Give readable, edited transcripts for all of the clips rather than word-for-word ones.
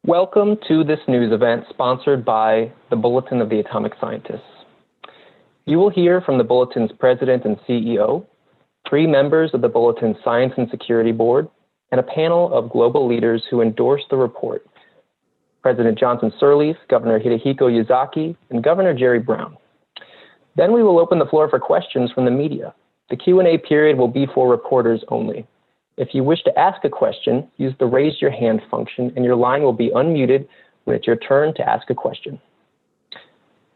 Welcome to this news event sponsored by the Bulletin of the Atomic Scientists. You will hear from the Bulletin's president and CEO, 3 members of the Bulletin's Science and Security Board, and a panel of global leaders who endorsed the report: President Johnson Sirleaf, Governor Hidehiko Yazaki, and Governor Jerry Brown. Then we will open the floor for questions from the media. The Q&A period will be for reporters only. If you wish to ask a question, use the raise your hand function and your line will be unmuted when it's your turn to ask a question.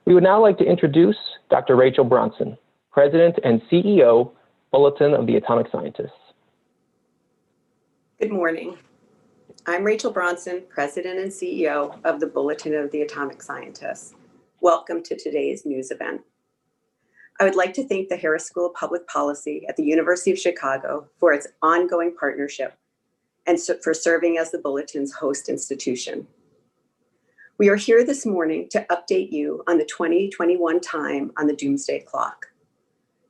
We would now like to introduce Dr. Rachel Bronson, President and CEO, Bulletin of the Atomic Scientists. Good morning. I'm Rachel Bronson, President and CEO of the Bulletin of the Atomic Scientists. Welcome to today's news event. I would like to thank the Harris School of Public Policy at the University of Chicago for its ongoing partnership and for serving as the Bulletin's host institution. We are here this morning to update you on the 2021 time on the Doomsday Clock.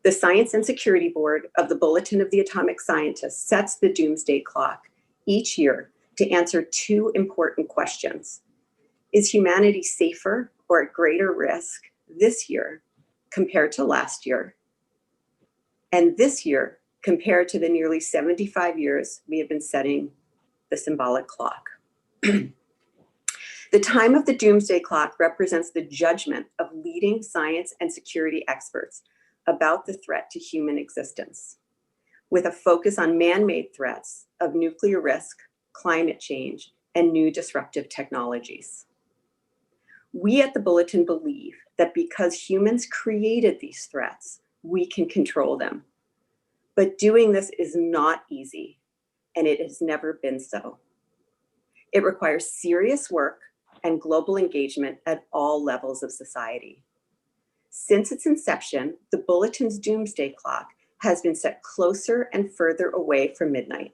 The Science and Security Board of the Bulletin of the Atomic Scientists sets the Doomsday Clock each year to answer 2 important questions. Is humanity safer or at greater risk this year compared to last year, and this year compared to the nearly 75 years we have been setting the symbolic clock? The time of the Doomsday Clock represents the judgment of leading science and security experts about the threat to human existence, with a focus on man-made threats of nuclear risk, climate change, and new disruptive technologies. We at the Bulletin believe that because humans created these threats, we can control them. But doing this is not easy, and it has never been so. It requires serious work and global engagement at all levels of society. Since its inception, the Bulletin's Doomsday Clock has been set closer and further away from midnight.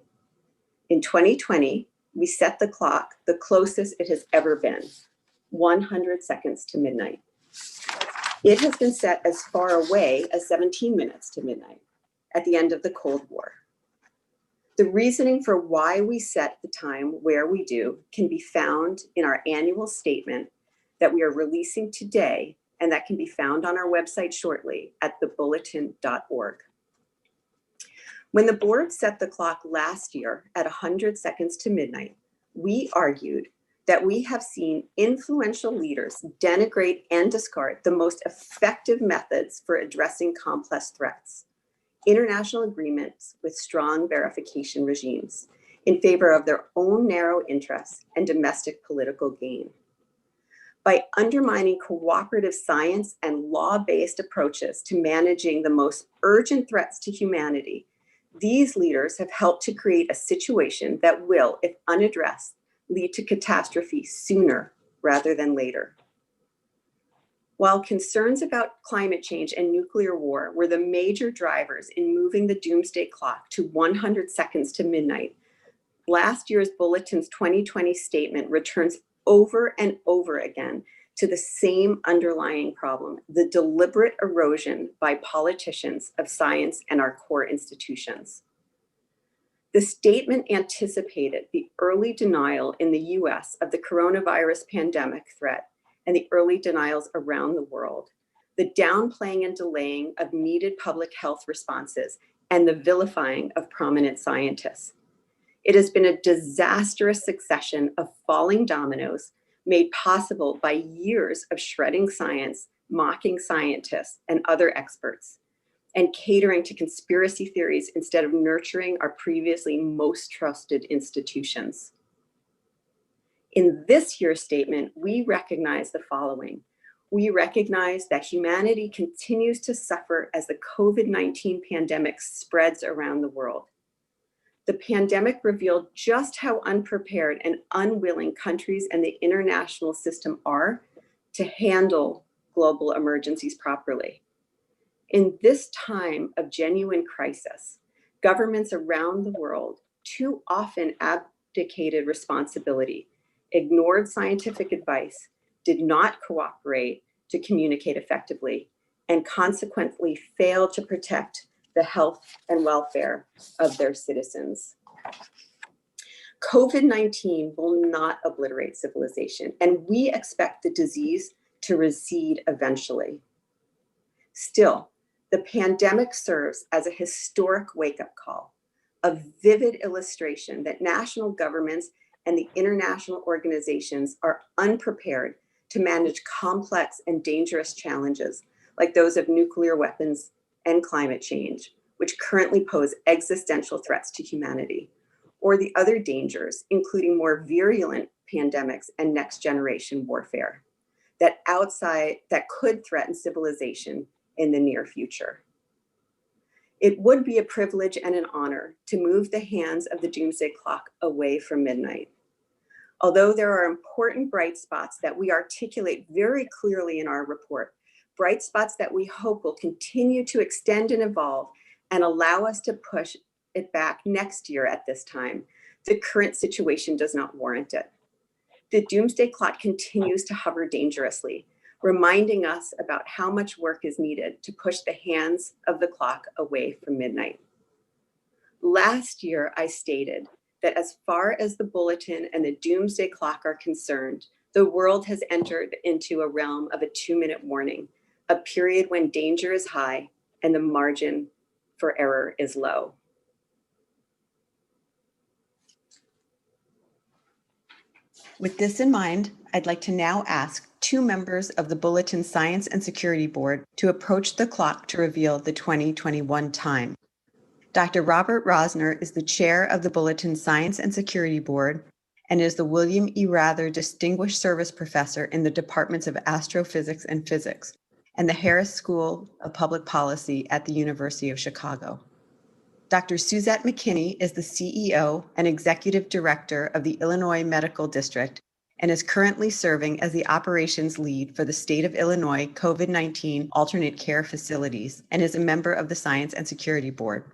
In 2020, we set the clock the closest it has ever been, 100 seconds to midnight. It has been set as far away as 17 minutes to midnight at the end of the Cold War. The reasoning for why we set the time where we do can be found in our annual statement that we are releasing today, and that can be found on our website shortly at thebulletin.org. When the board set the clock last year at 100 seconds to midnight, we argued that we have seen influential leaders denigrate and discard the most effective methods for addressing complex threats, international agreements with strong verification regimes, in favor of their own narrow interests and domestic political gain. By undermining cooperative science and law-based approaches to managing the most urgent threats to humanity, these leaders have helped to create a situation that will, if unaddressed, lead to catastrophe sooner rather than later. While concerns about climate change and nuclear war were the major drivers in moving the Doomsday Clock to 100 seconds to midnight, last year's Bulletin's 2020 statement returns over and over again to the same underlying problem: the deliberate erosion by politicians of science and our core institutions. The statement anticipated the early denial in the US of the coronavirus pandemic threat and the early denials around the world, the downplaying and delaying of needed public health responses, and the vilifying of prominent scientists. It has been a disastrous succession of falling dominoes made possible by years of shredding science, mocking scientists and other experts, and catering to conspiracy theories instead of nurturing our previously most trusted institutions. In this year's statement, we recognize the following. We recognize that humanity continues to suffer as the COVID-19 pandemic spreads around the world. The pandemic revealed just how unprepared and unwilling countries and the international system are to handle global emergencies properly. In this time of genuine crisis, governments around the world too often abdicated responsibility, ignored scientific advice, did not cooperate to communicate effectively, and consequently failed to protect the health and welfare of their citizens. COVID-19 will not obliterate civilization, and we expect the disease to recede eventually. Still, the pandemic serves as a historic wake-up call, a vivid illustration that national governments and the international organizations are unprepared to manage complex and dangerous challenges like those of nuclear weapons and climate change, which currently pose existential threats to humanity, or the other dangers, including more virulent pandemics and next generation warfare that could threaten civilization in the near future. It would be a privilege and an honor to move the hands of the doomsday clock away from midnight. Although there are important bright spots that we articulate very clearly in our report, bright spots that we hope will continue to extend and evolve and allow us to push it back next year at this time, the current situation does not warrant it. The doomsday clock continues to hover dangerously, reminding us about how much work is needed to push the hands of the clock away from midnight. Last year, I stated that as far as the Bulletin and the doomsday clock are concerned, the world has entered into a realm of a 2-minute warning, a period when danger is high and the margin for error is low. With this in mind, I'd like to now ask 2 members of the Bulletin Science and Security Board to approach the clock to reveal the 2021 time. Dr. Robert Rosner is the chair of the Bulletin Science and Security Board and is the William E. Rather Distinguished Service Professor in the Departments of Astrophysics and Physics and the Harris School of Public Policy at the University of Chicago. Dr. Suzette McKinney is the CEO and Executive Director of the Illinois Medical District and is currently serving as the operations lead for the State of Illinois COVID-19 alternate care facilities and is a member of the Science and Security Board.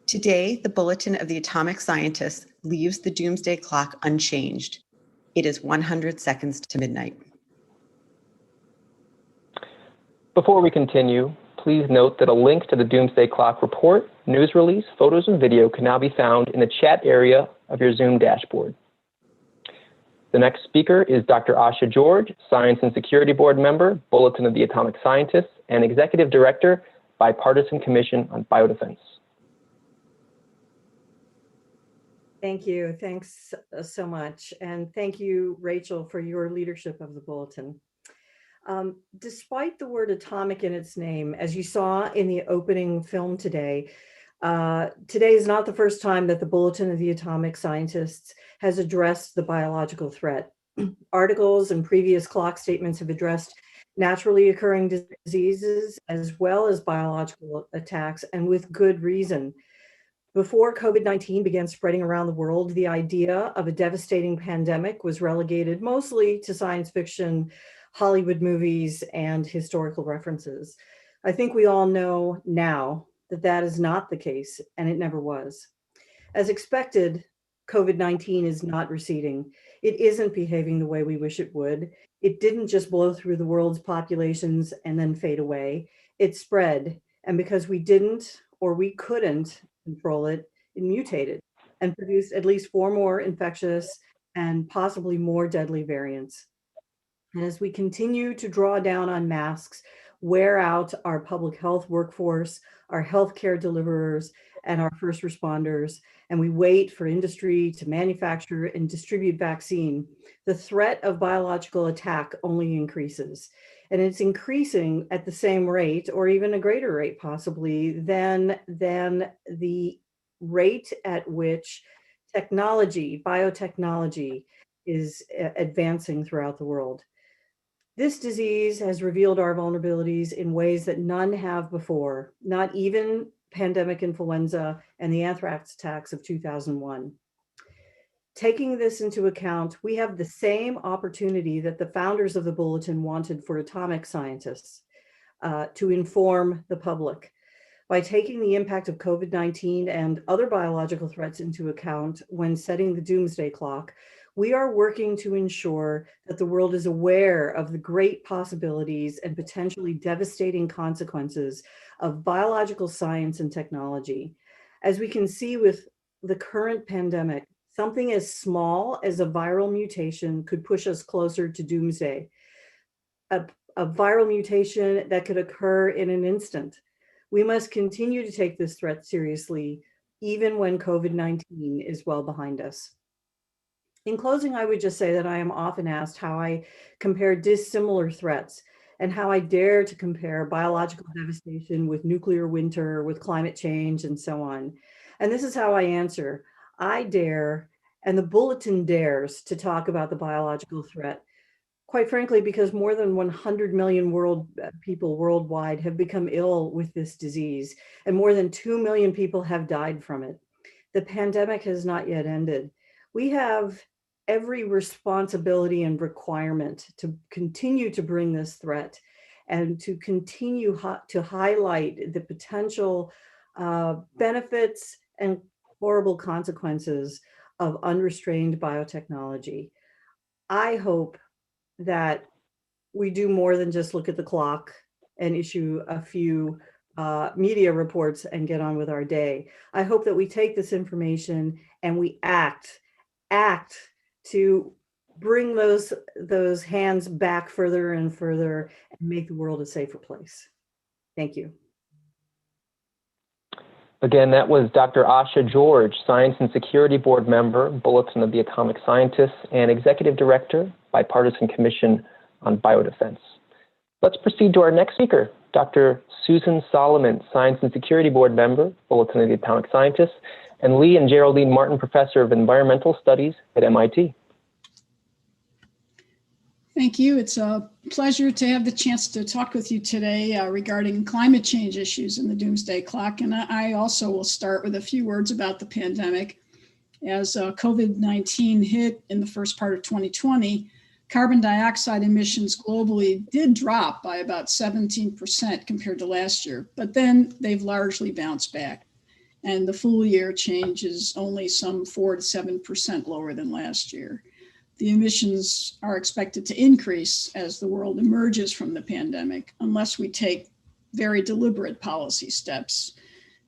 Today, the Bulletin of the Atomic Scientists leaves the doomsday clock unchanged. It is 100 seconds to midnight. Before we continue, please note that a link to the Doomsday Clock report, news release, photos, and video can now be found in the chat area of your Zoom dashboard. The next speaker is Dr. Asha George, Science and Security Board member, Bulletin of the Atomic Scientists, and Executive Director, Bipartisan Commission on Biodefense. Thank you. Thanks so much. And thank you, Rachel, for your leadership of the Bulletin. Despite the word atomic in its name, as you saw in the opening film today, today is not the first time that the Bulletin of the Atomic Scientists has addressed the biological threat. Articles and previous clock statements have addressed naturally occurring diseases as well as biological attacks, and with good reason. Before COVID-19 began spreading around the world, the idea of a devastating pandemic was relegated mostly to science fiction, Hollywood movies, and historical references. I think we all know now that that is not the case, and it never was. As expected, COVID-19 is not receding. It isn't behaving the way we wish it would. It didn't just blow through the world's populations and then fade away. It spread, and because we didn't or we couldn't control it, it mutated and produced at least 4 more infectious and possibly more deadly variants. And as we continue to draw down on masks, wear out our public health workforce, our healthcare deliverers, and our first responders, and we wait for industry to manufacture and distribute vaccine, the threat of biological attack only increases. And it's increasing at the same rate, or even a greater rate possibly, than the rate at which technology, biotechnology, is advancing throughout the world. This disease has revealed our vulnerabilities in ways that none have before, not even pandemic influenza and the anthrax attacks of 2001. Taking this into account, we have the same opportunity that the founders of the Bulletin wanted for atomic scientists to inform the public. By taking the impact of COVID-19 and other biological threats into account when setting the doomsday clock, we are working to ensure that the world is aware of the great possibilities and potentially devastating consequences of biological science and technology. As we can see with the current pandemic, Something as small as a viral mutation could push us closer to doomsday. A, a viral mutation that could occur in an instant. We must continue to take this threat seriously, even when COVID-19 is well behind us. In closing, I would just say that I am often asked how I compare dissimilar threats and how I dare to compare biological devastation with nuclear winter, with climate change, and so on. And this is how I answer. I dare, and the Bulletin dares to talk about the biological threat. Quite frankly, because more than 100 million people worldwide have become ill with this disease, and more than 2 million people have died from it. The pandemic has not yet ended. We have every responsibility and requirement to continue to bring this threat and to continue to highlight the potential benefits and horrible consequences of unrestrained biotechnology. I hope that we do more than just look at the clock and issue a few media reports and get on with our day. I hope that we take this information and we act to bring those hands back further and further and make the world a safer place. Thank you. Again, that was Dr. Asha George, Science and Security Board member, Bulletin of the Atomic Scientists, and Executive Director, Bipartisan Commission on Biodefense. Let's proceed to our next speaker, Dr. Susan Solomon, Science and Security Board member, Bulletin of the Atomic Scientists, and Lee and Geraldine Martin Professor of Environmental Studies at MIT. Thank you. It's a pleasure to have the chance to talk with you today regarding climate change issues in the Doomsday Clock. And I also will start with a few words about the pandemic. As COVID-19 hit in the first part of 2020, carbon dioxide emissions globally did drop by about 17% compared to last year, but then they've largely bounced back. And the full year change is only some 4 to 7% lower than last year. The emissions are expected to increase as the world emerges from the pandemic, unless we take very deliberate policy steps.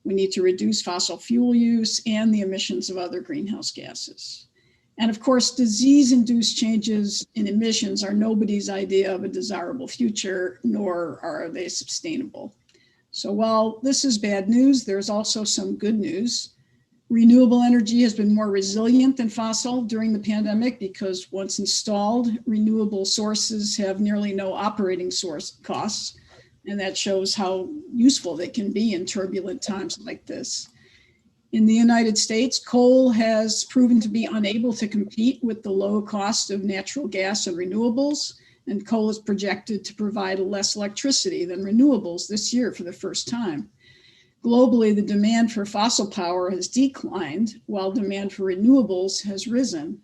We need to reduce fossil fuel use and the emissions of other greenhouse gases. And of course, disease-induced changes in emissions are nobody's idea of a desirable future, nor are they sustainable. So while this is bad news, there's also some good news. Renewable energy has been more resilient than fossil during the pandemic because once installed, renewable sources have nearly no operating source costs. And that shows how useful they can be in turbulent times like this. In the United States, coal has proven to be unable to compete with the low cost of natural gas and renewables, and coal is projected to provide less electricity than renewables this year for the first time. Globally, the demand for fossil power has declined, while demand for renewables has risen.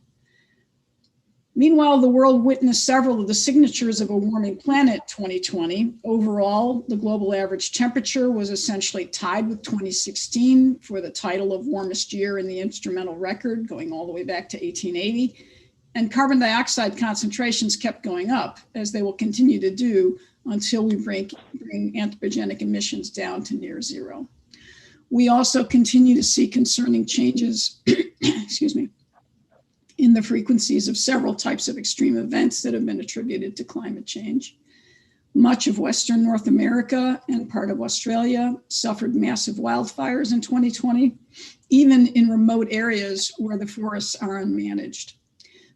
Meanwhile, the world witnessed several of the signatures of a warming planet 2020. Overall, the global average temperature was essentially tied with 2016 for the title of warmest year in the instrumental record, going all the way back to 1880. And carbon dioxide concentrations kept going up, as they will continue to do until we bring anthropogenic emissions down to near zero. We also continue to see concerning changes, excuse me, in the frequencies of several types of extreme events that have been attributed to climate change. Much of Western North America and part of Australia suffered massive wildfires in 2020, even in remote areas where the forests are unmanaged.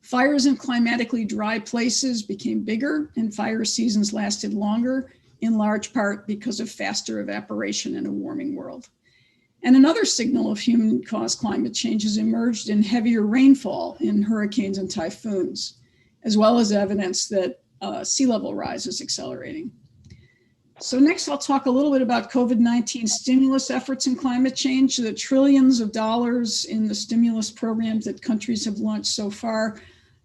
Fires in climatically dry places became bigger and fire seasons lasted longer, in large part because of faster evaporation in a warming world. And another signal of human-caused climate change has emerged in heavier rainfall in hurricanes and typhoons, as well as evidence that sea level rise is accelerating. So next, I'll talk a little bit about COVID-19 stimulus efforts in climate change. The trillions of dollars in the stimulus programs that countries have launched so far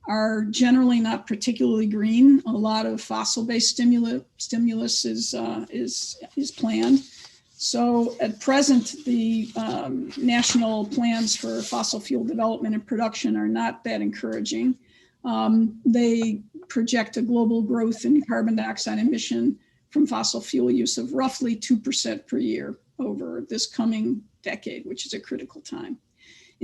are generally not particularly green. A lot of fossil-based stimulus is planned. So at present, the national plans for fossil fuel development and production are not that encouraging. They project a global growth in carbon dioxide emission from fossil fuel use of roughly 2% per year over this coming decade, which is a critical time.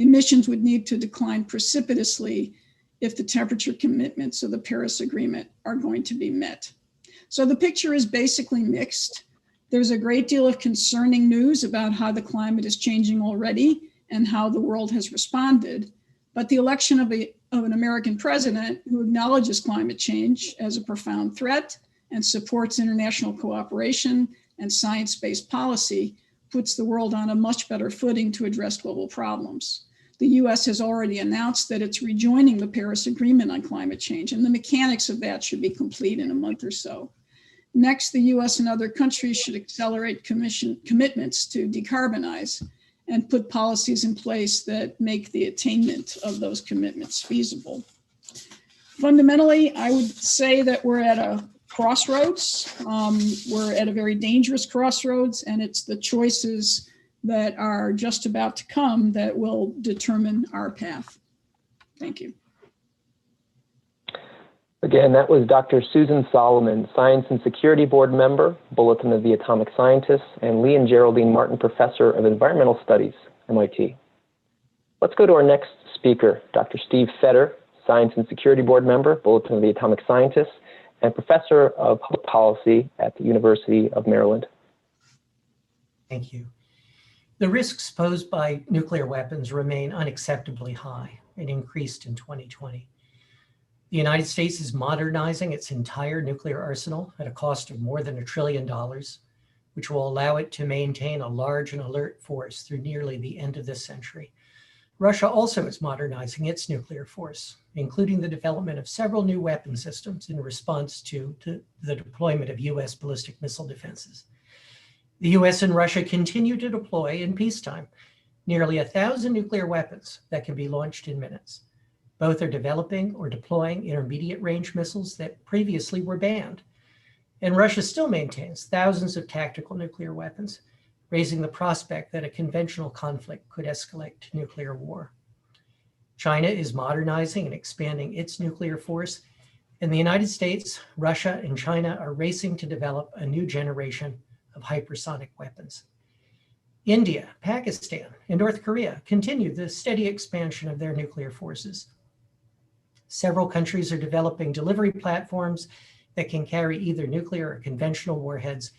emissions would need to decline precipitously if the temperature commitments of the Paris Agreement are going to be met. So the picture is basically mixed. There's a great deal of concerning news about how the climate is changing already and how the world has responded. But the election of an American president who acknowledges climate change as a profound threat and supports international cooperation and science-based policy puts the world on a much better footing to address global problems. The US has already announced that it's rejoining the Paris Agreement on climate change, and the mechanics of that should be complete in a month or so. Next, the US and other countries should accelerate commitments to decarbonize and put policies in place that make the attainment of those commitments feasible. Fundamentally, I would say that we're at a crossroads. We're at a very dangerous crossroads, and it's the choices that are just about to come that will determine our path. Thank you. Again, that was Dr. Susan Solomon, Science and Security Board member, Bulletin of the Atomic Scientists, and Lee and Geraldine Martin, Professor of Environmental Studies, MIT. Let's go to our next speaker, Dr. Steve Fetter, Science and Security Board member, Bulletin of the Atomic Scientists, and Professor of Public Policy at the University of Maryland. Thank you. The risks posed by nuclear weapons remain unacceptably high and increased in 2020. The United States is modernizing its entire nuclear arsenal at a cost of more than $1 trillion, which will allow it to maintain a large and alert force through nearly the end of this century. Russia also is modernizing its nuclear force, including the development of several new weapon systems in response to the deployment of US ballistic missile defenses. The US and Russia continue to deploy in peacetime nearly 1,000 nuclear weapons that can be launched in minutes. Both are developing or deploying intermediate range missiles that previously were banned. And Russia still maintains thousands of tactical nuclear weapons, raising the prospect that a conventional conflict could escalate to nuclear war. China is modernizing and expanding its nuclear force, and the United States, Russia, and China are racing to develop a new generation of hypersonic weapons. India, Pakistan, and North Korea continue the steady expansion of their nuclear forces. Several countries are developing delivery platforms that can carry either nuclear or conventional warheads,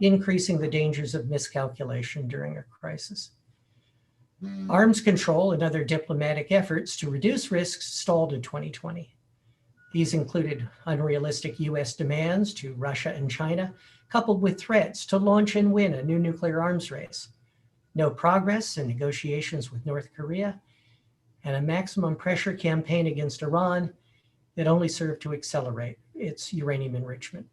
increasing the dangers of miscalculation during a crisis. Arms control and other diplomatic efforts to reduce risks stalled in 2020. These included unrealistic US demands to Russia and China, coupled with threats to launch and win a new nuclear arms race, no progress in negotiations with North Korea, and a maximum pressure campaign against Iran that only served to accelerate its uranium enrichment.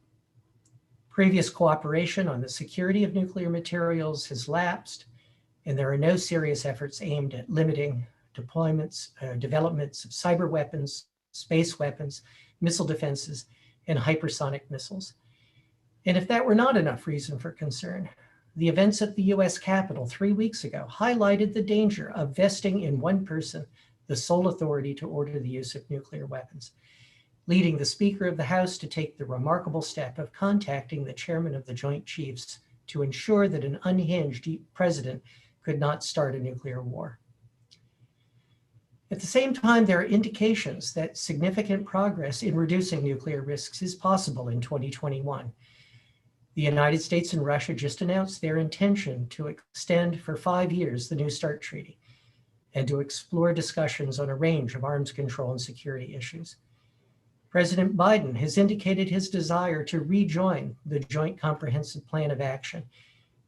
Previous cooperation on the security of nuclear materials has lapsed, and there are no serious efforts aimed at limiting developments of cyber weapons, space weapons, missile defenses, and hypersonic missiles. And if that were not enough reason for concern, the events at the US Capitol 3 weeks ago highlighted the danger of vesting in one person the sole authority to order the use of nuclear weapons, leading the Speaker of the House to take the remarkable step of contacting the chairman of the Joint Chiefs to ensure that an unhinged president could not start a nuclear war. At the same time, there are indications that significant progress in reducing nuclear risks is possible in 2021. The United States and Russia just announced their intention to extend for 5 years the New START treaty and to explore discussions on a range of arms control and security issues. President Biden has indicated his desire to rejoin the Joint Comprehensive Plan of Action,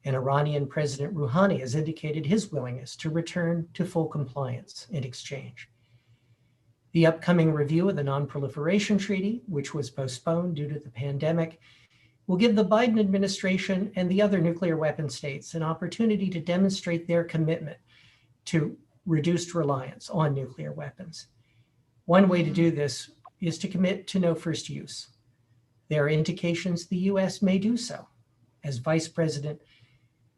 and Iranian President Rouhani has indicated his willingness to return to full compliance in exchange. The upcoming review of the Non-Proliferation Treaty, which was postponed due to the pandemic, will give the Biden administration and the other nuclear weapon states an opportunity to demonstrate their commitment to reduced reliance on nuclear weapons. One way to do this is to commit to no first use. There are indications the US may do so. As Vice President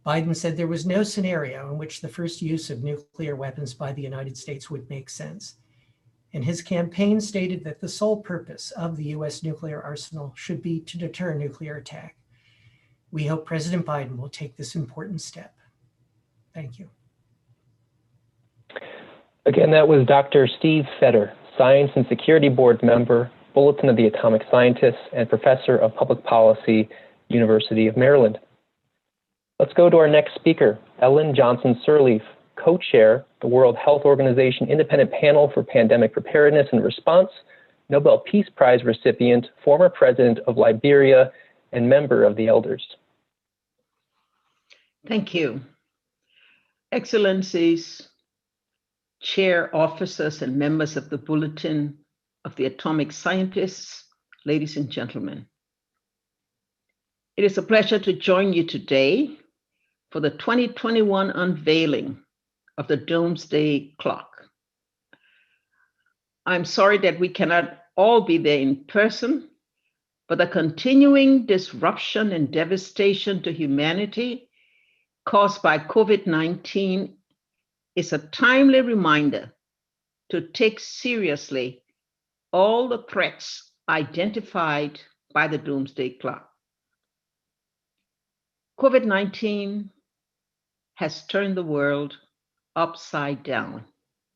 Biden said there was no scenario in which the first use of nuclear weapons by the United States would make sense. And his campaign stated that the sole purpose of the US nuclear arsenal should be to deter nuclear attack. We hope President Biden will take this important step. Thank you. Again, that was Dr. Steve Fetter, Science and Security Board member, Bulletin of the Atomic Scientists, and Professor of Public Policy, University of Maryland. Let's go to our next speaker, Ellen Johnson-Sirleaf, co-chair, the World Health Organization Independent Panel for Pandemic Preparedness and Response, Nobel Peace Prize recipient, former president of Liberia, and member of the Elders. Thank you. Excellencies, chair officers and members of the Bulletin of the Atomic Scientists, ladies and gentlemen. It is a pleasure to join you today for the 2021 unveiling of the Doomsday Clock. I'm sorry that we cannot all be there in person, but the continuing disruption and devastation to humanity caused by COVID-19 is a timely reminder to take seriously all the threats identified by the Doomsday Clock. COVID-19 has turned the world upside down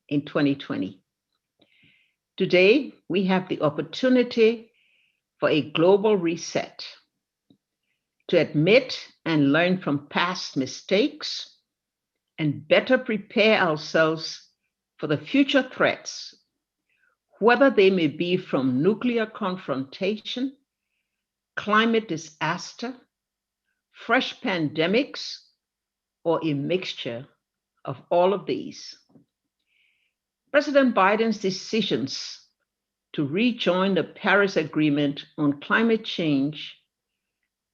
in 2020. Today, we have the opportunity for a global reset, to admit and learn from past mistakes and better prepare ourselves for the future threats, whether they may be from nuclear confrontation, climate disaster, fresh pandemics, or a mixture of all of these. President Biden's decisions to rejoin the Paris Agreement on climate change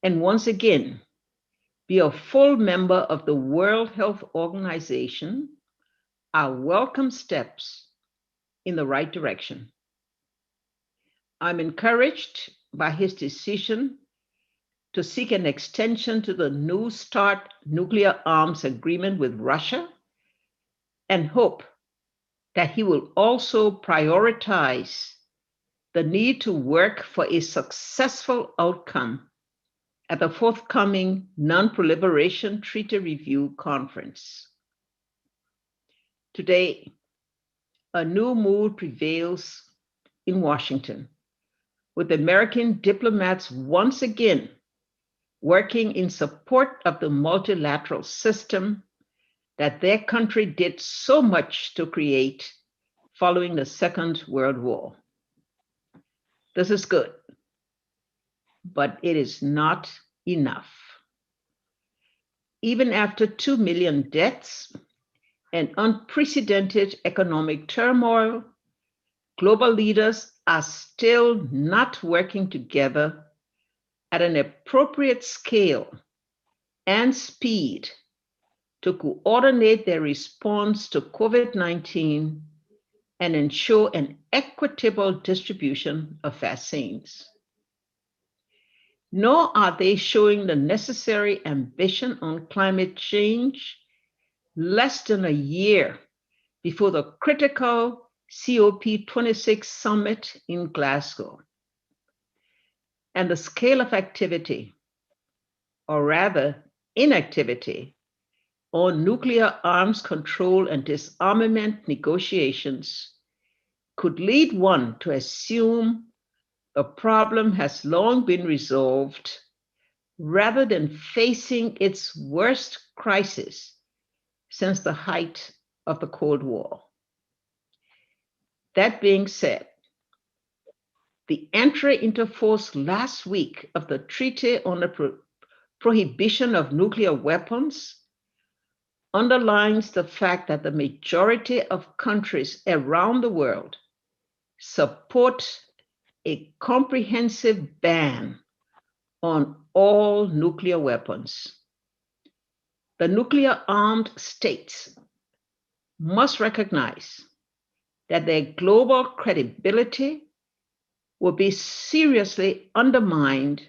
and once again be a full member of the World Health Organization are welcome steps in the right direction. I'm encouraged by his decision to seek an extension to the New START nuclear arms agreement with Russia and hope that he will also prioritize the need to work for a successful outcome at the forthcoming Non-Proliferation Treaty Review Conference. Today, a new mood prevails in Washington, with American diplomats once again working in support of the multilateral system that their country did so much to create following the Second World War. This is good, but it is not enough. Even after 2 million deaths and unprecedented economic turmoil, global leaders are still not working together at an appropriate scale and speed to coordinate their response to COVID-19 and ensure an equitable distribution of vaccines. Nor are they showing the necessary ambition on climate change less than a year before the critical COP26 summit in Glasgow. And the scale of activity, or rather inactivity, on nuclear arms control and disarmament negotiations could lead one to assume the problem has long been resolved rather than facing its worst crisis since the height of the Cold War. That being said, the entry into force last week of the Treaty on the Prohibition of Nuclear Weapons underlines the fact that the majority of countries around the world support a comprehensive ban on all nuclear weapons. The nuclear-armed states must recognize that their global credibility will be seriously undermined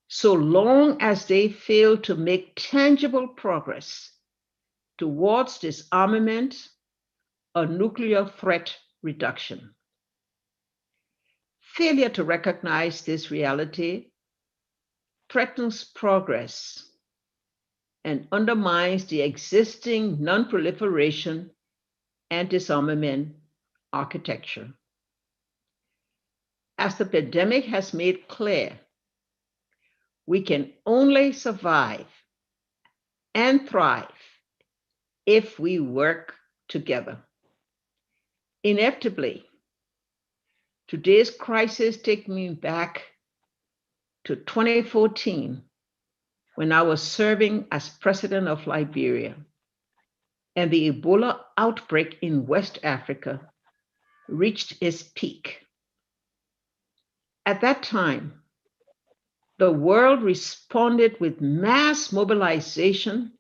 so long as they fail to make tangible progress towards disarmament or nuclear threat reduction. Failure to recognize this reality threatens progress and undermines the existing non-proliferation and disarmament architecture. As the pandemic has made clear, we can only survive and thrive if we work together. Inevitably, today's crisis takes me back to 2014 when I was serving as president of Liberia and the Ebola outbreak in West Africa reached its peak. At that time, the world responded with mass mobilization,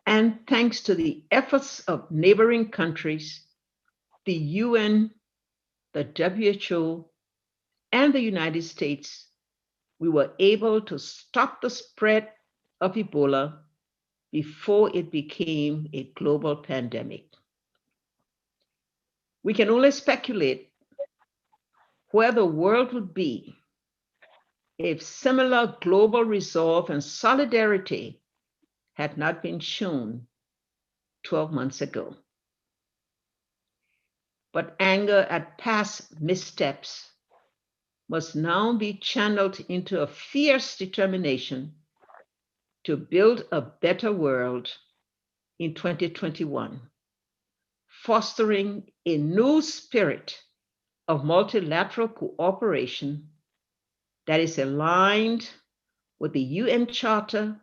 and thanks to the efforts of neighboring countries, the UN, the WHO, and the United States, we were able to stop the spread of Ebola before it became a global pandemic. We can only speculate where the world would be if similar global resolve and solidarity had not been shown 12 months ago. But anger at past missteps must now be channeled into a fierce determination to build a better world in 2021, fostering a new spirit of multilateral cooperation that is aligned with the UN Charter,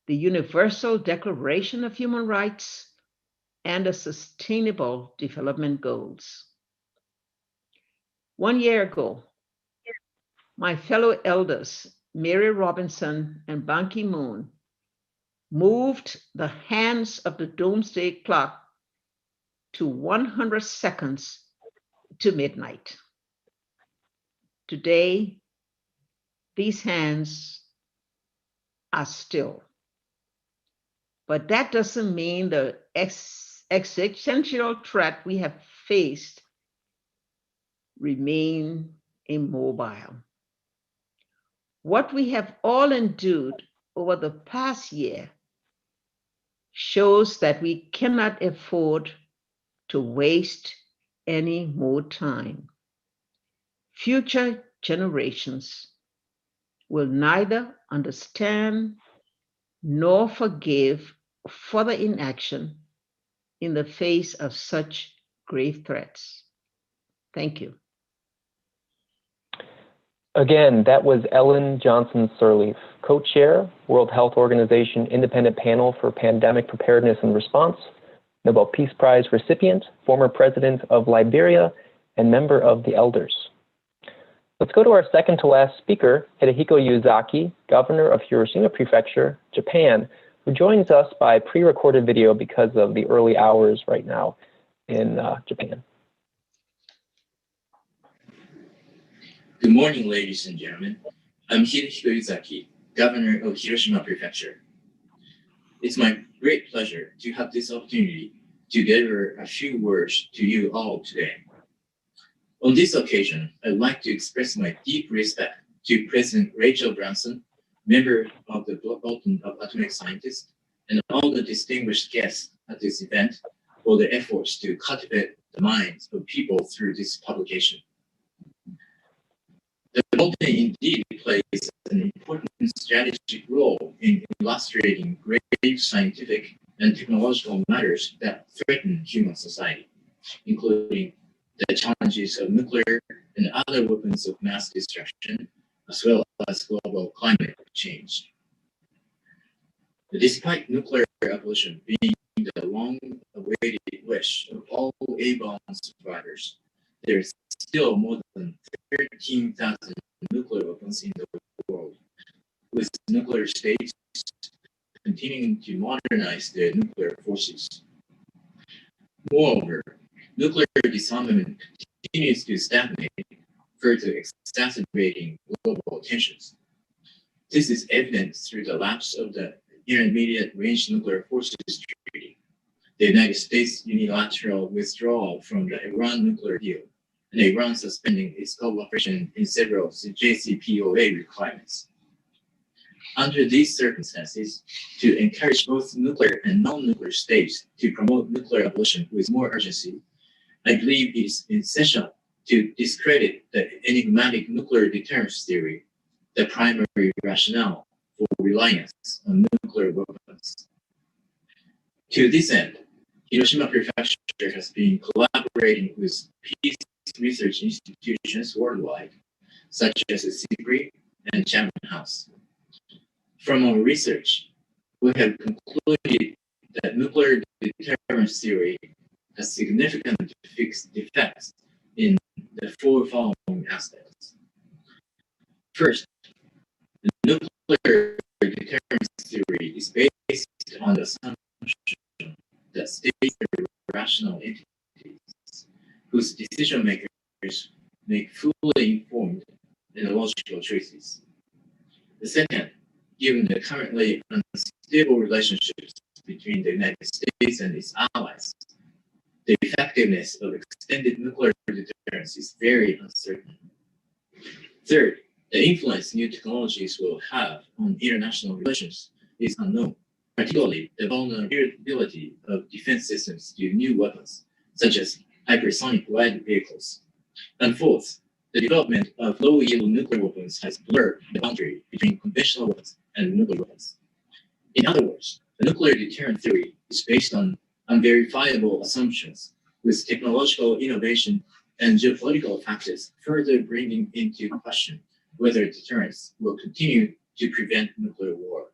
the Universal Declaration of Human Rights, and the Sustainable Development Goals. 1 year ago, my fellow elders, Mary Robinson and Ban Ki-moon, moved the hands of the Doomsday clock to 100 seconds to midnight. Today, these hands are still. But that doesn't mean the existential threat we have faced remain immobile. What we have all endured over the past year shows that we cannot afford to waste any more time. Future generations will neither understand nor forgive further inaction in the face of such grave threats. Thank you. Again, that was Ellen Johnson-Sirleaf, co-chair, World Health Organization Independent Panel for Pandemic Preparedness and Response, Nobel Peace Prize recipient, former president of Liberia, and member of the Elders. Let's go to our second to last speaker, Hidehiko Yuzaki, governor of Hiroshima Prefecture, Japan, who joins us by pre-recorded video because of the early hours right now in Japan. Good morning, ladies and gentlemen. I'm Hidehiko Yuzaki, governor of Hiroshima Prefecture. It's my great pleasure to have this opportunity to deliver a few words to you all today. On this occasion, I'd like to express my deep respect to President Rachel Brunson, member of the Bulletin of Atomic Scientists, and all the distinguished guests at this event for their efforts to cultivate the minds of people through this publication. The Bulletin indeed plays an important strategic role in illustrating grave scientific and technological matters that threaten human society, including the challenges of nuclear and other weapons of mass destruction, as well as global climate change. Despite nuclear abolition being the long-awaited wish of all A-bomb survivors, there is still more than 13,000 nuclear weapons in the world, with nuclear states continuing to modernize their nuclear forces. Moreover, nuclear disarmament continues to stagnate, further exacerbating global tensions. This is evident through the lapse of the Intermediate Range Nuclear Forces Treaty, the United States' unilateral withdrawal from the Iran nuclear deal, and Iran suspending its cooperation in several JCPOA requirements. Under these circumstances, to encourage both nuclear and non-nuclear states to promote nuclear abolition with more urgency, I believe it is essential to discredit the enigmatic nuclear deterrence theory, the primary rationale for reliance on nuclear weapons. To this end, Hiroshima Prefecture has been collaborating with peace research institutions worldwide, such as the SIPRI and Chatham House. From our research, we have concluded that nuclear deterrence theory has significant defects in the four following aspects. First, the nuclear deterrence theory is based on the assumption that states are rational entities whose decision makers make fully informed and logical choices. The second, given the currently unstable relationships between the United States and its allies, the effectiveness of extended nuclear deterrence is very uncertain. Third, the influence new technologies will have on international relations is unknown, particularly the vulnerability of defense systems to new weapons, such as hypersonic glide vehicles. And fourth, the development of low-yield nuclear weapons has blurred the boundary between conventional weapons and nuclear weapons. In other words, the nuclear deterrent theory is based on unverifiable assumptions, with technological innovation and geopolitical factors further bringing into question whether deterrence will continue to prevent nuclear war.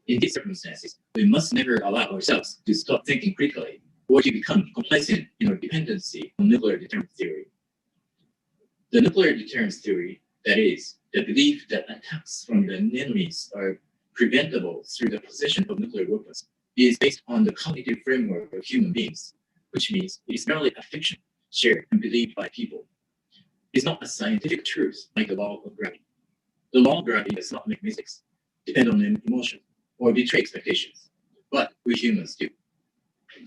In these circumstances, we must never allow ourselves to stop thinking critically or to become complacent in our dependency on nuclear deterrence theory. The nuclear deterrence theory, that is, the belief that attacks from the enemies are preventable through the possession of nuclear weapons, is based on the cognitive framework of human beings, which means it is merely a fiction shared and believed by people. It is not a scientific truth like the law of gravity. The law of gravity does not make mistakes, depend on emotion, or betray expectations, but we humans do.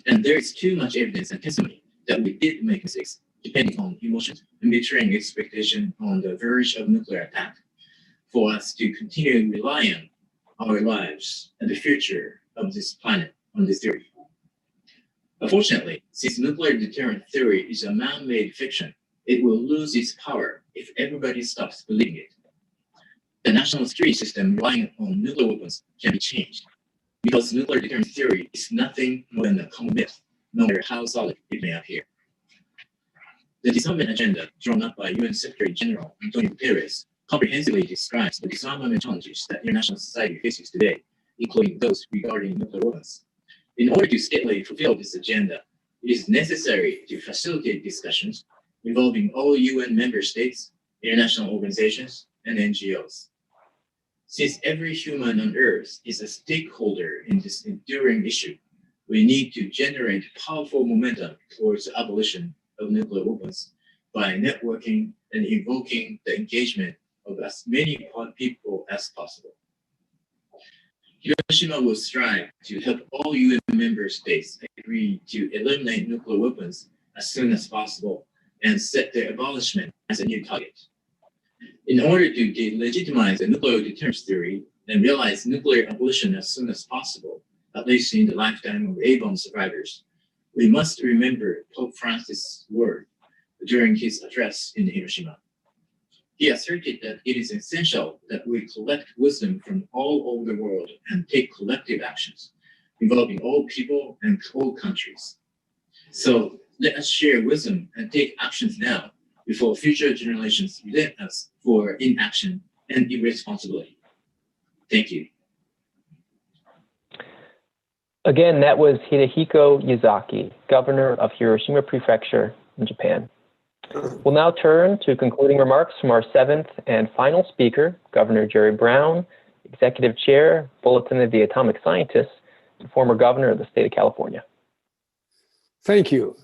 And there is too much evidence and testimony that we did make mistakes, depending on emotions and betraying expectation on the verge of nuclear attack, for us to continue relying on our lives and the future of this planet on this theory. Unfortunately, since nuclear deterrent theory is a man-made fiction, it will lose its power if everybody stops believing it. The national security system relying on nuclear weapons can be changed, because nuclear deterrent theory is nothing more than a common myth, no matter how solid it may appear. The disarmament agenda drawn up by UN Secretary General Antonio Guterres comprehensively describes the disarmament challenges that international society faces today, including those regarding nuclear weapons. In order to steadily fulfill this agenda, it is necessary to facilitate discussions involving all UN member states, international organizations, and NGOs. Since every human on Earth is a stakeholder in this enduring issue, we need to generate powerful momentum towards the abolition of nuclear weapons by networking and invoking the engagement of as many people as possible. Hiroshima will strive to help all UN member states agree to eliminate nuclear weapons as soon as possible and set their abolishment as a new target. In order to delegitimize the nuclear deterrence theory and realize nuclear abolition as soon as possible, at least in the lifetime of A-bomb survivors, we must remember Pope Francis' word during his address in Hiroshima. He asserted that it is essential that we collect wisdom from all over the world and take collective actions involving all people and all countries. So let us share wisdom and take actions now before future generations blame us for inaction and irresponsibility. Thank you. Again, that was Hidehiko Yazaki, governor of Hiroshima Prefecture in Japan. We'll now turn to concluding remarks from our seventh and final speaker, Governor Jerry Brown, Executive Chair, Bulletin of the Atomic Scientists, and former governor of the state of California. Thank you.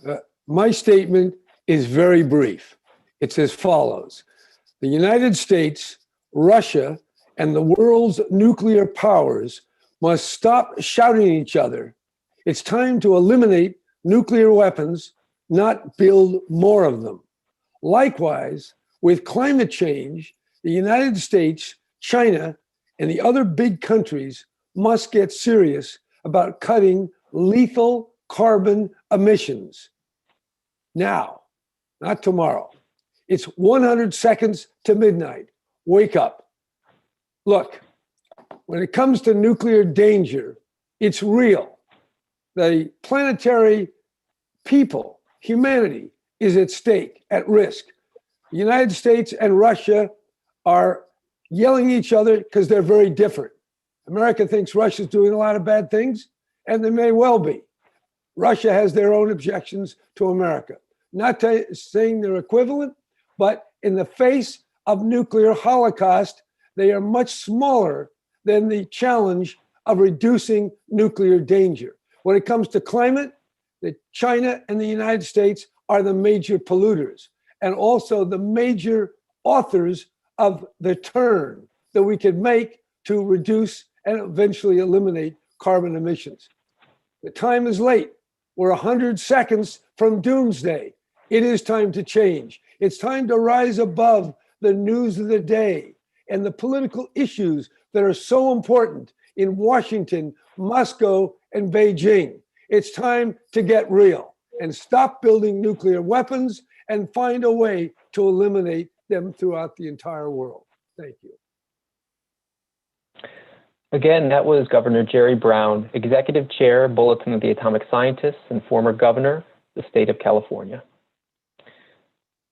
My statement is very brief. It's as follows. The United States, Russia, and the world's nuclear powers must stop shouting at each other. It's time to eliminate nuclear weapons, not build more of them. Likewise, with climate change, the United States, China, and the other big countries must get serious about cutting lethal carbon emissions. Now, not tomorrow. It's 100 seconds to midnight. Wake up. Look, when it comes to nuclear danger, it's real. The planetary people, humanity, is at stake, at risk. The United States and Russia are yelling at each other because they're very different. America thinks Russia's doing a lot of bad things, and they may well be. Russia has their own objections to America. Not saying they're equivalent, but in the face of nuclear holocaust, they are much smaller than the challenge of reducing nuclear danger. When it comes to climate, China and the United States are the major polluters and also the major authors of the turn that we could make to reduce and eventually eliminate carbon emissions. The time is late. We're 100 seconds from doomsday. It is time to change. It's time to rise above the news of the day and the political issues that are so important in Washington, Moscow, and Beijing. It's time to get real and stop building nuclear weapons and find a way to eliminate them throughout the entire world. Thank you. Again, that was Governor Jerry Brown, Executive Chair, Bulletin of the Atomic Scientists, and former governor, the state of California.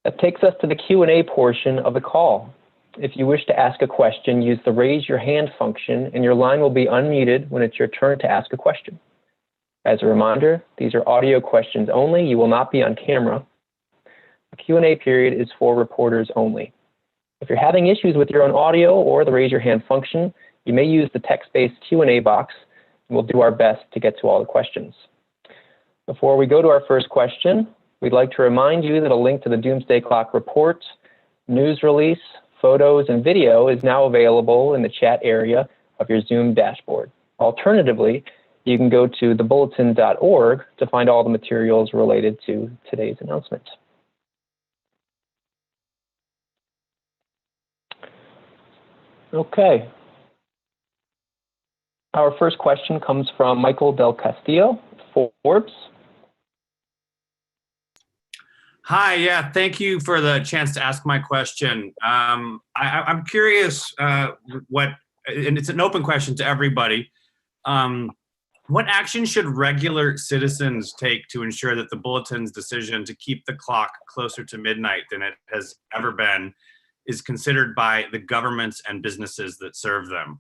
That takes us to the Q&A portion of the call. If you wish to ask a question, use the raise your hand function and your line will be unmuted when it's your turn to ask a question. As a reminder, these are audio questions only. You will not be on camera. The Q&A period is for reporters only. If you're having issues with your own audio or the raise your hand function, you may use the text-based Q&A box, and we'll do our best to get to all the questions. Before we go to our first question, we'd like to remind you that a link to the Doomsday Clock report, news release, photos, and video is now available in the chat area of your Zoom dashboard. Alternatively, you can go to thebulletin.org to find all the materials related to today's announcement. Okay. Our first question comes from Michael Del Castillo, Forbes. Hi, yeah, thank you for the chance to ask my question. I'm curious and it's an open question to everybody. What action should regular citizens take to ensure that the Bulletin's decision to keep the clock closer to midnight than it has ever been is considered by the governments and businesses that serve them?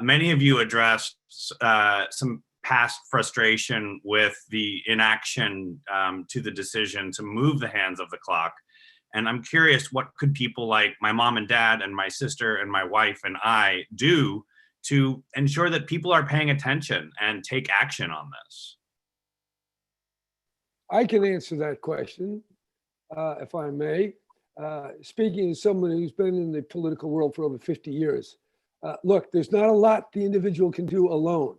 Many of you addressed some past frustration with the inaction to the decision to move the hands of the clock. And I'm curious, what could people like my mom and dad and my sister and my wife and I do to ensure that people are paying attention and take action on this? I can answer that question, if I may. Speaking as someone who's been in the political world for over 50 years, look, there's not a lot the individual can do alone.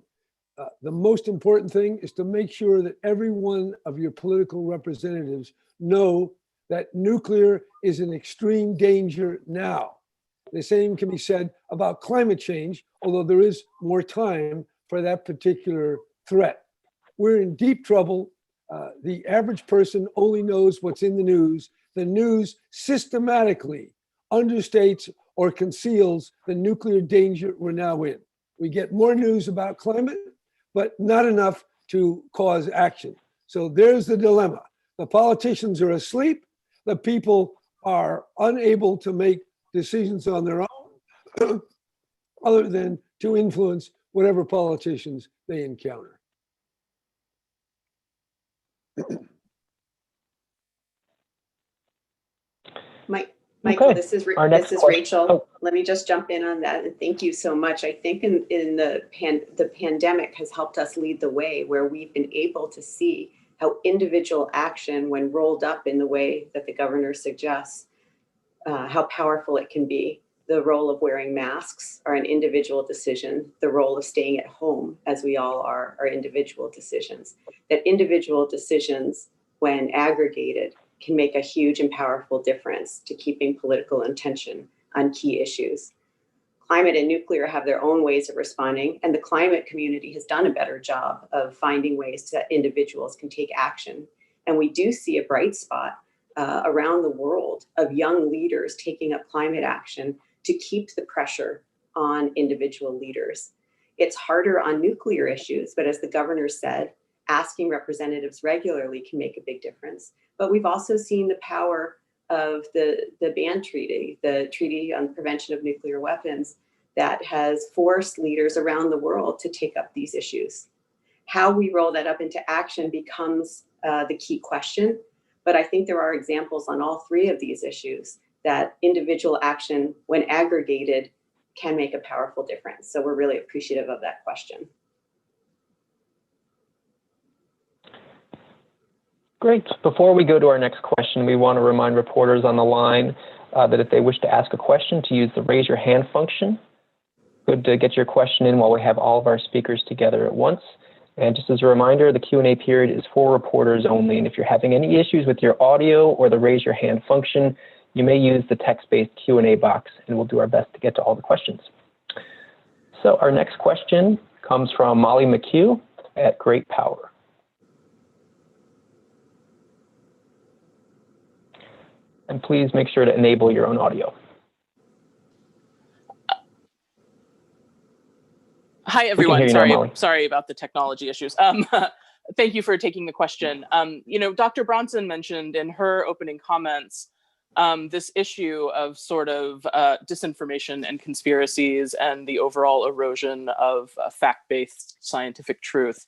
The most important thing is to make sure that every one of your political representatives know that nuclear is an extreme danger now. The same can be said about climate change, although there is more time for that particular threat. We're in deep trouble. The average person only knows what's in the news. The news systematically understates or conceals the nuclear danger we're now in. We get more news about climate, but not enough to cause action. So there's the dilemma. The politicians are asleep. The people are unable to make decisions on their own other than to influence whatever politicians they encounter. Michael, Okay. this is question. Rachel. Oh. Let me just jump in on that, and thank you so much. I think in the pandemic has helped us lead the way, where we've been able to see how individual action, when rolled up in the way that the governor suggests, how powerful it can be. The role of wearing masks are an individual decision. The role of staying at home, as we all are individual decisions. That individual decisions, when aggregated, can make a huge and powerful difference to keeping political intention on key issues. climate and nuclear have their own ways of responding, and the climate community has done a better job of finding ways that individuals can take action. And we do see a bright spot around the world of young leaders taking up climate action to keep the pressure on individual leaders. It's harder on nuclear issues, but as the governor said, asking representatives regularly can make a big difference. But we've also seen the power of the ban treaty, the Treaty on Prevention of Nuclear Weapons, that has forced leaders around the world to take up these issues. How we roll that up into action becomes the key question. But I think there are examples on all three of these issues that individual action, when aggregated, can make a powerful difference. So we're really appreciative of that question. Great. Before we go to our next question, we want to remind reporters on the line that if they wish to ask a question, to use the raise your hand function. Good to get your question in while we have all of our speakers together at once. And just as a reminder, the Q&A period is for reporters only. And if you're having any issues with your audio or the raise your hand function, you may use the text-based Q&A box, and we'll do our best to get to all the questions. So our next question comes from Molly McHugh at Great Power. And please make sure to enable your own audio. Hi, everyone. Now, sorry about the technology issues. Thank you for taking the question. Dr. Bronson mentioned in her opening comments this issue of sort of disinformation and conspiracies and the overall erosion of fact-based scientific truth.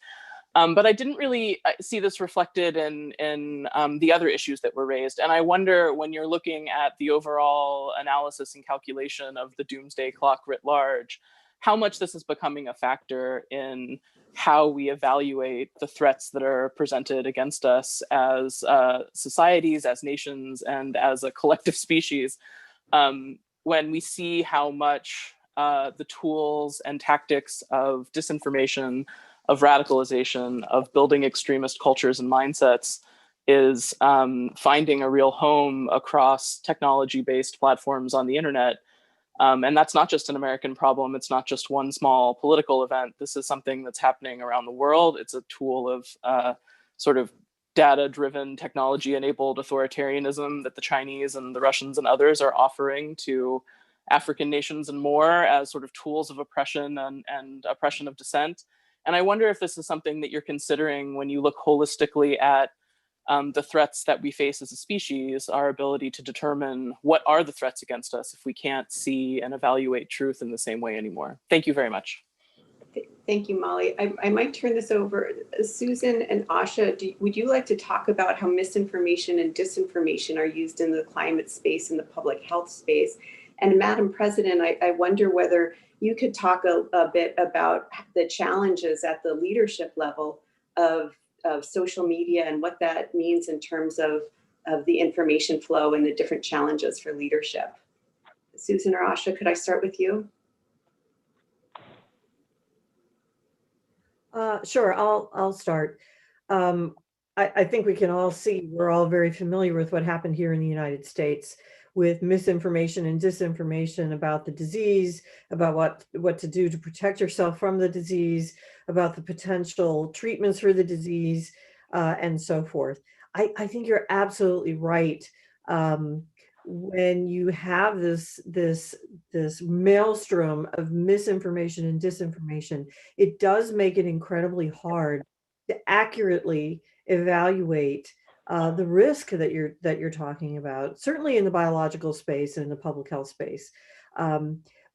But I didn't really see this reflected in the other issues that were raised. And I wonder, when you're looking at the overall analysis and calculation of the doomsday clock writ large, how much this is becoming a factor in how we evaluate the threats that are presented against us as societies, as nations, and as a collective species, when we see how much the tools and tactics of disinformation, of radicalization, of building extremist cultures and mindsets is finding a real home across technology-based platforms on the internet. And that's not just an American problem. It's not just one small political event. This is something that's happening around the world. It's a tool of sort of data-driven, technology-enabled authoritarianism that the Chinese and the Russians and others are offering to African nations and more as sort of tools of oppression and oppression of dissent. And I wonder if this is something that you're considering when you look holistically at the threats that we face as a species, our ability to determine what are the threats against us if we can't see and evaluate truth in the same way anymore. Thank you very much. Thank you, Molly. I might turn this over. Susan and Asha, would you like to talk about how misinformation and disinformation are used in the climate space and the public health space? And Madam President, I wonder whether you could talk a bit about the challenges at the leadership level of social media and what that means in terms of the information flow and the different challenges for leadership. Susan or Asha, could I start with you? Sure, I'll start. I think we can all see, we're all very familiar with what happened here in the United States with misinformation and disinformation about the disease, about what to do to protect yourself from the disease, about the potential treatments for the disease, and so forth. I think you're absolutely right. When you have this maelstrom of misinformation and disinformation, it does make it incredibly hard to accurately evaluate the risk that you're talking about, certainly in the biological space and in the public health space.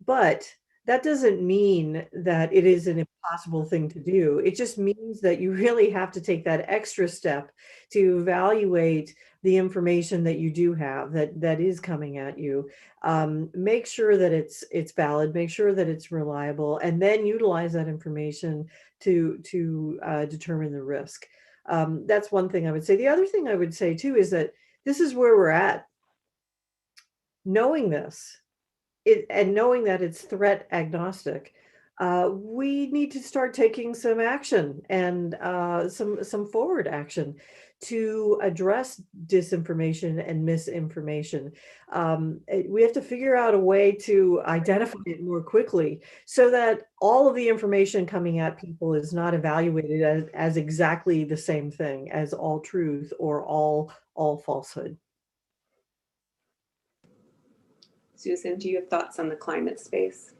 But that doesn't mean that it is an impossible thing to do. It just means that you really have to take that extra step to evaluate the information that you do have that is coming at you. Make sure that it's valid, make sure that it's reliable, and then utilize that information to determine the risk. That's one thing I would say. The other thing I would say too is that this is where we're at. Knowing this, and knowing that it's threat agnostic, we need to start taking some action and some forward action to address disinformation and misinformation. We have to figure out a way to identify it more quickly so that all of the information coming at people is not evaluated as exactly the same thing as all truth or all falsehood. Susan, do you have thoughts on the climate space?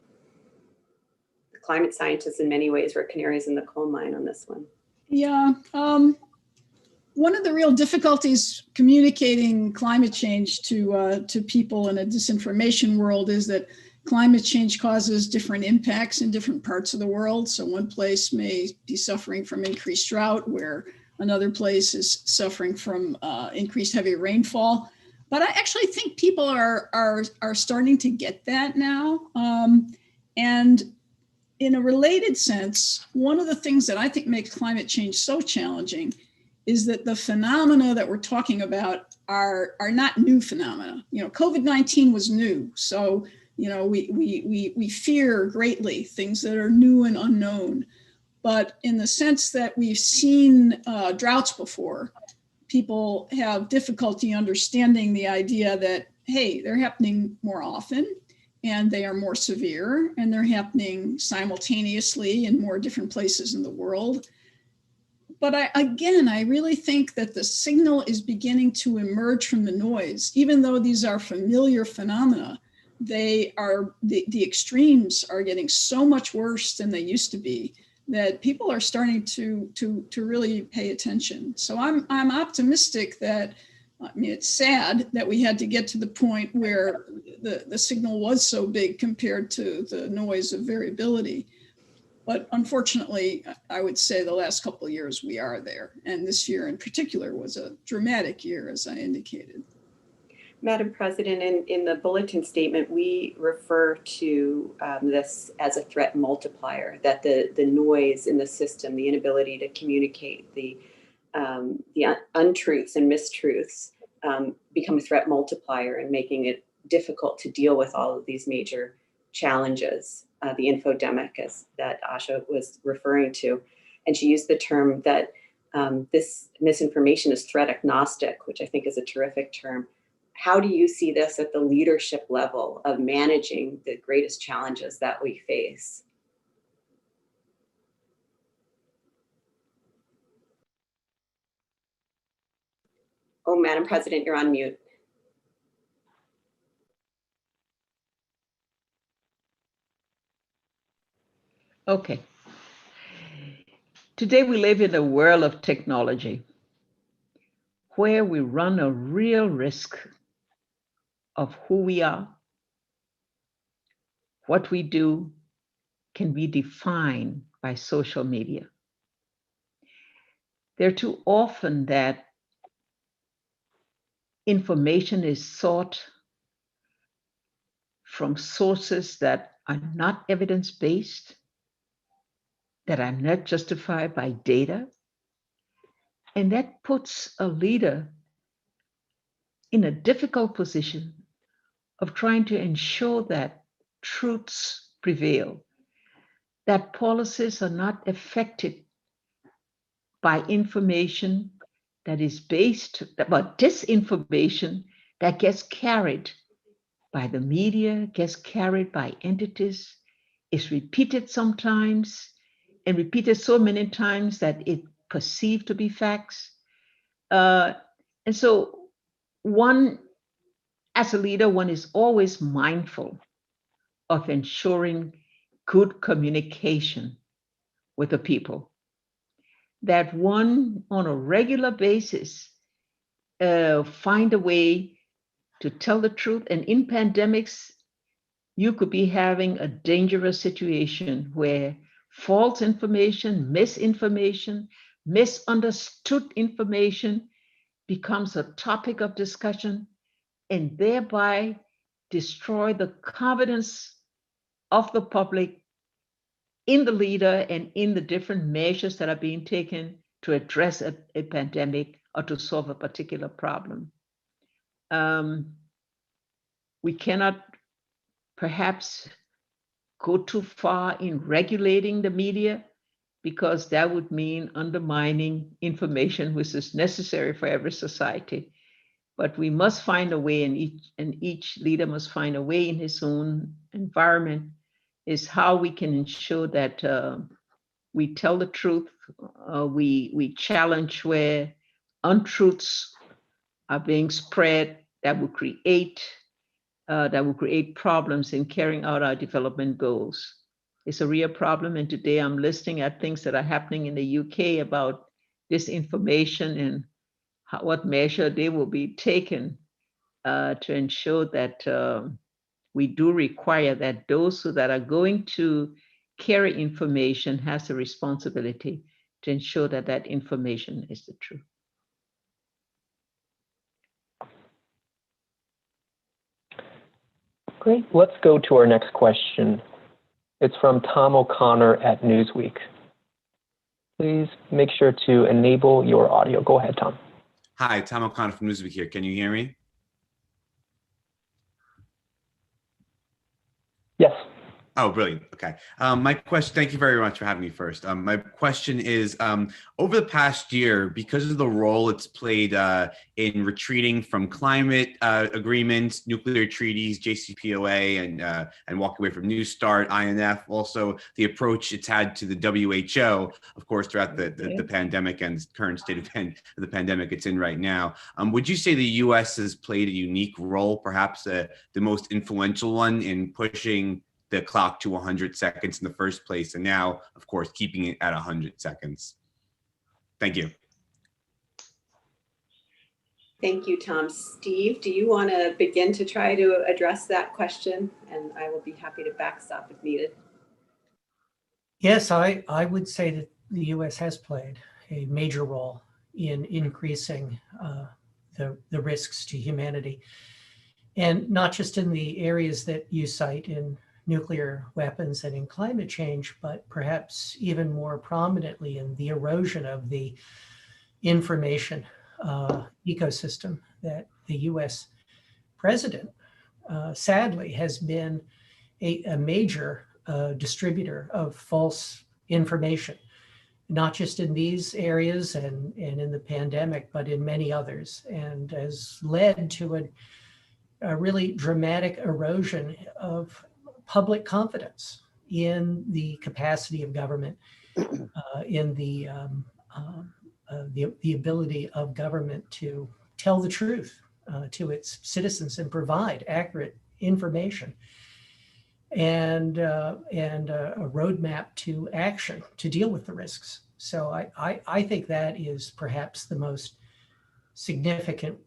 The climate scientists in many ways were canaries in the coal mine on this one. Yeah. One of the real difficulties communicating climate change to people in a disinformation world is that climate change causes different impacts in different parts of the world. So one place may be suffering from increased drought, where another place is suffering from increased heavy rainfall. But I actually think people are starting to get that now. And in a related sense, one of the things that I think makes climate change so challenging is that the phenomena that we're talking about are not new phenomena. You know, COVID-19 was new. So, you know, we fear greatly things that are new and unknown. But in the sense that we've seen droughts before, people have difficulty understanding the idea that, hey, they're happening more often and they are more severe and they're happening simultaneously in more different places in the world. But I really think that the signal is beginning to emerge from the noise. Even though these are familiar phenomena, the extremes are getting so much worse than they used to be that people are starting to really pay attention. So I'm optimistic that, I mean, it's sad that we had to get to the point where the signal was so big compared to the noise of variability. But unfortunately, I would say the last couple of years we are there. And this year in particular was a dramatic year, as I indicated. Madam President, in the Bulletin statement, we refer to this as a threat multiplier, that the noise in the system, the inability to communicate, the untruths and mistruths become a threat multiplier and making it difficult to deal with all of these major challenges, the infodemic as that Asha was referring to. And she used the term that this misinformation is threat agnostic, which I think is a terrific term. How do you see this at the leadership level of managing the greatest challenges that we face? Oh, Madam President, you're on mute. Okay. Today we live in a world of technology where we run a real risk of who we are, what we do can be defined by social media. There are too often that information is sought from sources that are not evidence-based, that are not justified by data, and that puts a leader in a difficult position of trying to ensure that truths prevail, that policies are not affected by information that is based, about disinformation that gets carried by the media, gets carried by entities, is repeated sometimes, and repeated so many times that it perceived to be facts. And so one, as a leader, one is always mindful of ensuring good communication with the people. That one, on a regular basis, find a way to tell the truth. And in pandemics, you could be having a dangerous situation where false information, misinformation, misunderstood information becomes a topic of discussion and thereby destroy the confidence of the public in the leader and in the different measures that are being taken to address a pandemic or to solve a particular problem. We cannot perhaps go too far in regulating the media, because that would mean undermining information which is necessary for every society. But we must find a way, and each leader must find a way in his own environment, is how we can ensure that we tell the truth, we challenge where untruths are being spread that will create problems in carrying out our development goals. It's a real problem, and today I'm listening at things that are happening in the UK about disinformation and what measure they will be taken to ensure that we do require that those that are going to carry information has a responsibility to ensure that that information is the truth. Great. Let's go to our next question. It's from Tom O'Connor at Newsweek. Please make sure to enable your audio. Go ahead, Tom. Hi, Tom O'Connor from Newsweek here. Can you hear me? Yes. Oh, brilliant. Okay. My question, thank you very much for having me first. My question is, over the past year, because of the role it's played in retreating from climate agreements, nuclear treaties, JCPOA, and walking away from New START, INF, also the approach it's had to the WHO, of course, throughout the pandemic and current state of the pandemic it's in right now. Would you say the US has played a unique role, perhaps the most influential one in pushing the clock to 100 seconds in the first place, and now, of course, keeping it at 100 seconds? Thank you. Thank you, Tom. Steve, do you want to begin to try to address that question? And I will be happy to backstop if needed. Yes, I would say that the US has played a major role in increasing the risks to humanity. And not just in the areas that you cite in nuclear weapons and in climate change, but perhaps even more prominently in the erosion of the information ecosystem that the US president, sadly, has been a major distributor of false information, not just in these areas and in the pandemic, but in many others, and has led to a really dramatic erosion of public confidence in the capacity of government, in the ability of government to tell the truth to its citizens and provide accurate information, and a roadmap to action to deal with the risks. So I think that is perhaps the most significant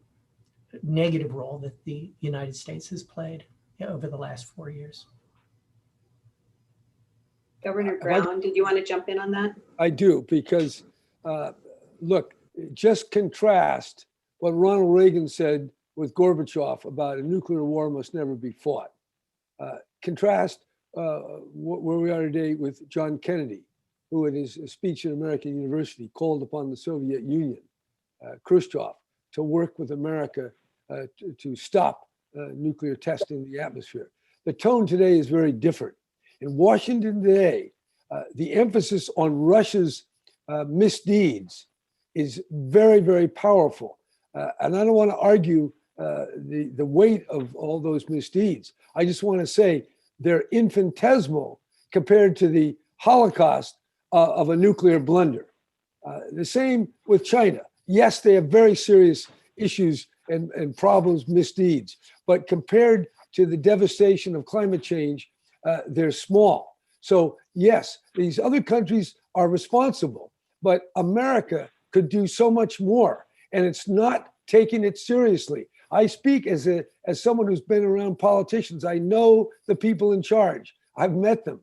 negative role that the United States has played over the last 4 years. Governor Brown, did you want to jump in on that? I do, because look, just contrast what Ronald Reagan said with Gorbachev about a nuclear war must never be fought. Contrast where we are today with John Kennedy, who in his speech at American University called upon the Soviet Union, Khrushchev, to work with America to stop nuclear testing in the atmosphere. The tone today is very different. In Washington today, the emphasis on Russia's misdeeds is very, very powerful. And I don't want to argue the weight of all those misdeeds. I just want to say they're infinitesimal compared to the Holocaust of a nuclear blunder. The same with China. Yes, they have very serious issues and problems, misdeeds, but compared to the devastation of climate change, they're small. So yes, these other countries are responsible, but America could do so much more, and it's not taking it seriously. I speak as someone who's been around politicians. I know the people in charge. I've met them.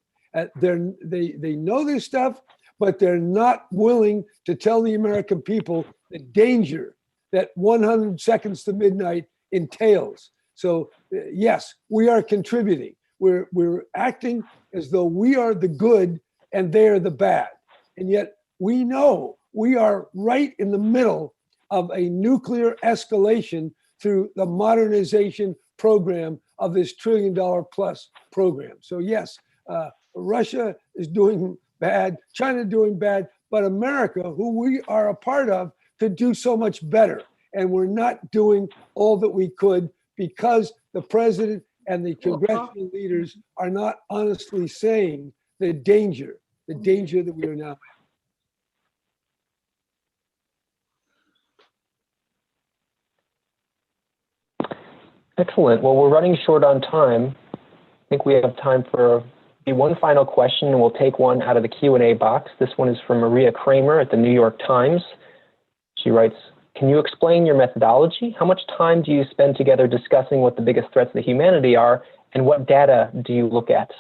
They know this stuff, but they're not willing to tell the American people the danger that 100 seconds to midnight entails. So yes, we are contributing. We're acting as though we are the good and they are the bad. And yet we know we are right in the middle of a nuclear escalation through the modernization program of this $1 trillion+ program. So yes, Russia is doing bad, China doing bad, but America, who we are a part of, could do so much better. And we're not doing all that we could because the president and the congressional leaders are not honestly saying the danger that we are now in. Excellent. Well, we're running short on time. I think we have time for one final question, and we'll take one out of the Q&A box. This one is from Maria Kramer at the New York Times. She writes, can you explain your methodology? How much time do you spend together discussing what the biggest threats to humanity are, and what data do you look at?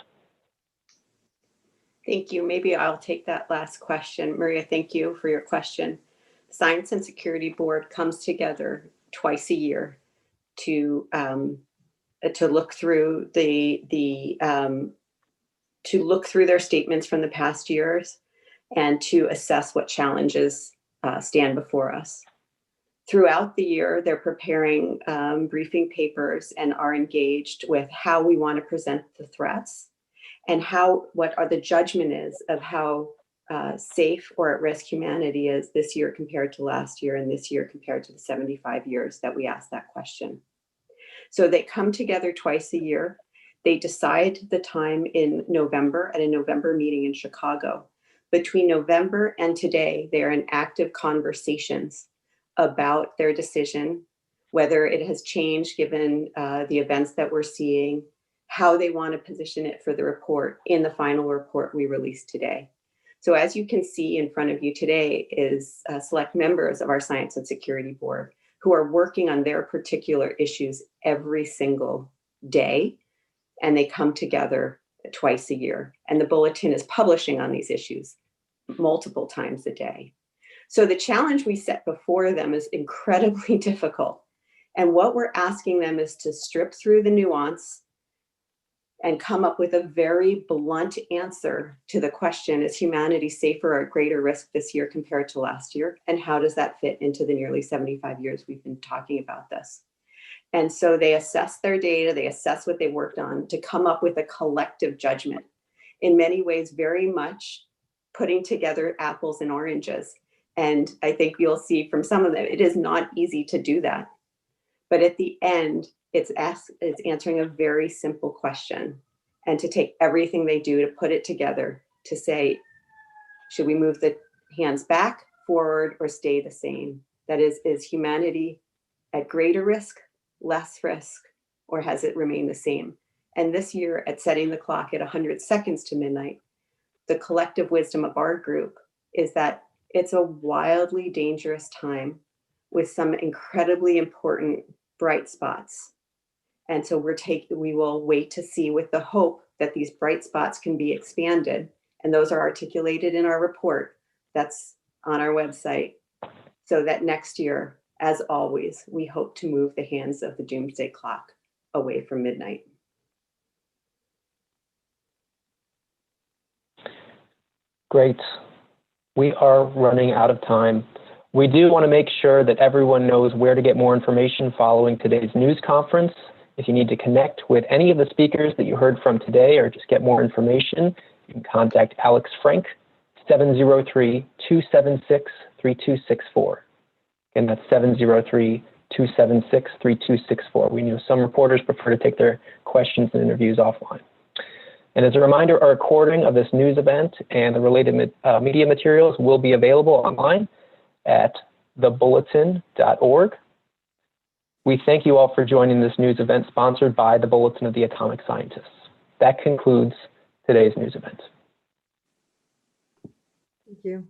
Thank you. Maybe I'll take that last question. Maria, thank you for your question. The Science and Security Board comes together twice a year to look through their statements from the past years and to assess what challenges stand before us. Throughout the year, they're preparing briefing papers and are engaged with how we want to present the threats and what the judgment is of how safe or at risk humanity is this year compared to last year and this year compared to the 75 years that we asked that question. So they come together twice a year. They decide the time in November at a November meeting in Chicago. Between November and today, they are in active conversations about their decision, whether it has changed given the events that we're seeing, how they want to position it for the report in the final report we released today. So as you can see in front of you today is select members of our Science and Security Board who are working on their particular issues every single day, and they come together twice a year. And the Bulletin is publishing on these issues multiple times a day. So the challenge we set before them is incredibly difficult. And what we're asking them is to strip through the nuance and come up with a very blunt answer to the question, is humanity safer or at greater risk this year compared to last year? And how does that fit into the nearly 75 years we've been talking about this? And so they assess their data, they assess what they worked on to come up with a collective judgment. In many ways, very much putting together apples and oranges. And I think you'll see from some of them, it is not easy to do that. But at the end, it's answering a very simple question, and to take everything they do to put it together to say, should we move the hands back, forward, or stay the same? That is humanity at greater risk, less risk, or has it remained the same? And this year, at setting the clock at 100 seconds to midnight, the collective wisdom of our group is that it's a wildly dangerous time with some incredibly important bright spots. And so we will wait to see, with the hope that these bright spots can be expanded. And those are articulated in our report that's on our website. So that next year, as always, we hope to move the hands of the doomsday clock away from midnight. Great. We are running out of time. We do want to make sure that everyone knows where to get more information following today's news conference. If you need to connect with any of the speakers that you heard from today or just get more information, you can contact Alex Frank, 703-276-3264. And that's 703-276-3264. We know some reporters prefer to take their questions and interviews offline. And as a reminder, a recording of this news event and the related media materials will be available online at thebulletin.org. We thank you all for joining this news event sponsored by the Bulletin of the Atomic Scientists. That concludes today's news event. Thank you.